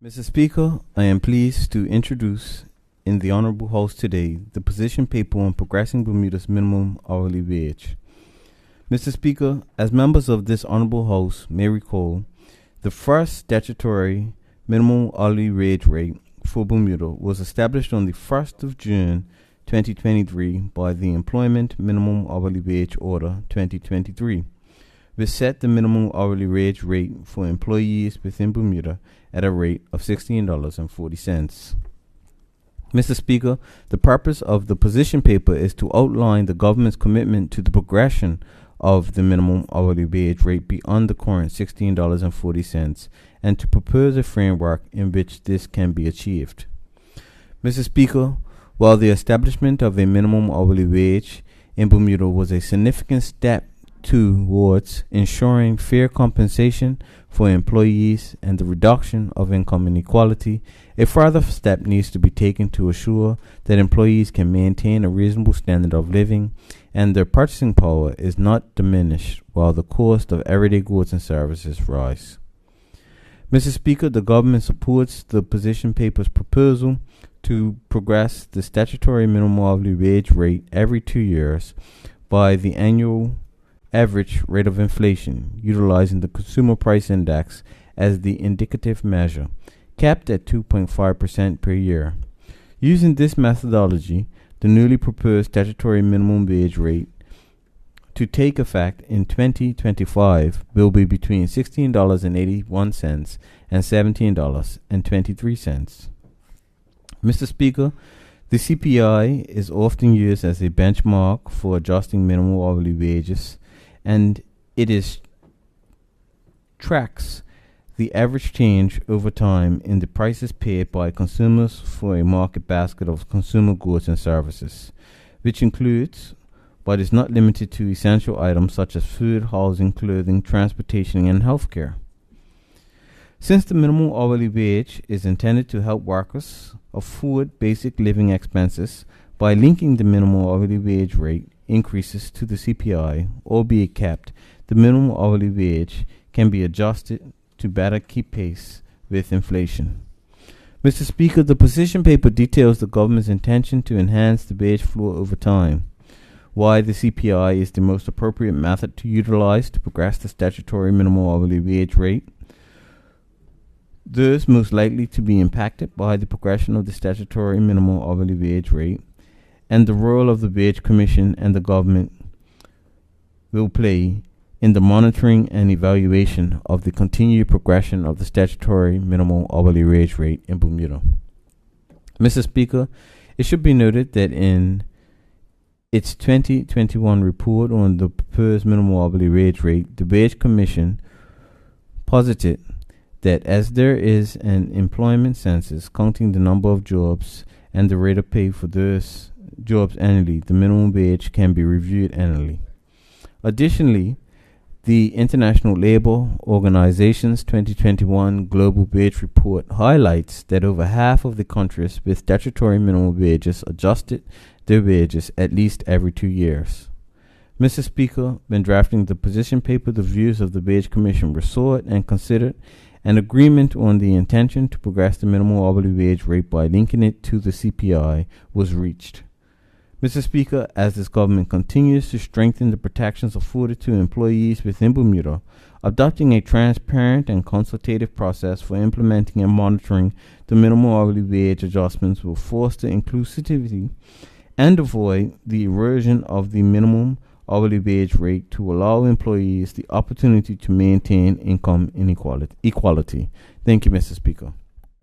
Mr. Speaker, I am pleased to introduce in the Honorable House today the position paper on progressing Bermuda's minimum hourly wage. Mr. Speaker, as members of this Honorable House may recall, the first statutory minimum hourly wage rate for Bermuda was established on the 1st of June 2023 by the Employment Minimum Hourly Wage Order 2023, which set the minimum hourly wage rate for employees within Bermuda at a rate of $16.40. Mr. Speaker, the purpose of the position paper is to outline the government's commitment to the progression of the minimum hourly wage rate beyond the current $16.40 and to propose a framework in which this can be achieved. Mr. Speaker, while the establishment of a minimum hourly wage in Bermuda was a significant step towards ensuring fair compensation for employees and the reduction of income inequality, a further step needs to be taken to assure that employees can maintain a reasonable standard of living and their purchasing power is not diminished while the cost of everyday goods and services rise. Mr. Speaker, the government supports the position paper's proposal to progress the statutory minimum hourly wage rate every 2 years by the annual average rate of inflation, utilizing the Consumer Price Index as the indicative measure, capped at 2.5% per year. Using this methodology, the newly proposed statutory minimum wage rate to take effect in 2025 will be between $16.81 and $17.23. Mr. Speaker, the CPI is often used as a benchmark for adjusting minimum hourly wages, and it tracks the average change over time in the prices paid by consumers for a market basket of consumer goods and services, which includes, but is not limited to, essential items such as food, housing, clothing, transportation, and healthcare. Since the minimum hourly wage is intended to help workers afford basic living expenses by linking the minimum hourly wage rate increases to the CPI, albeit capped, the minimum hourly wage can be adjusted to better keep pace with inflation. Mr. Speaker, the position paper details the government's intention to enhance the wage floor over time, why the CPI is the most appropriate method to utilize to progress the statutory minimum hourly wage rate, those most likely to be impacted by the progression of the statutory minimum hourly wage rate, and the role of the Wage Commission and the government will play in the monitoring and evaluation of the continued progression of the statutory minimum hourly wage rate in Bermuda. Mr. Speaker, it should be noted that in its 2021 report on the proposed minimum hourly wage rate, the Wage Commission posited that as there is an employment census counting the number of jobs and the rate of pay for those jobs annually, the minimum wage can be reviewed annually. Additionally, the International Labour Organization's 2021 Global Wage Report highlights that over half of the countries with statutory minimum wages adjusted their wages at least every 2 years. Mr. Speaker, when drafting the position paper, the views of the Wage Commission were sought and considered. An agreement on the intention to progress the minimum hourly wage rate by linking it to the CPI was reached. Mr. Speaker, as this government continues to strengthen the protections afforded to employees within Bermuda, adopting a transparent and consultative process for implementing and monitoring the minimum hourly wage adjustments will foster inclusivity and avoid the erosion of the minimum hourly wage rate to allow employees the opportunity to maintain income equality. Thank you, Mr. Speaker.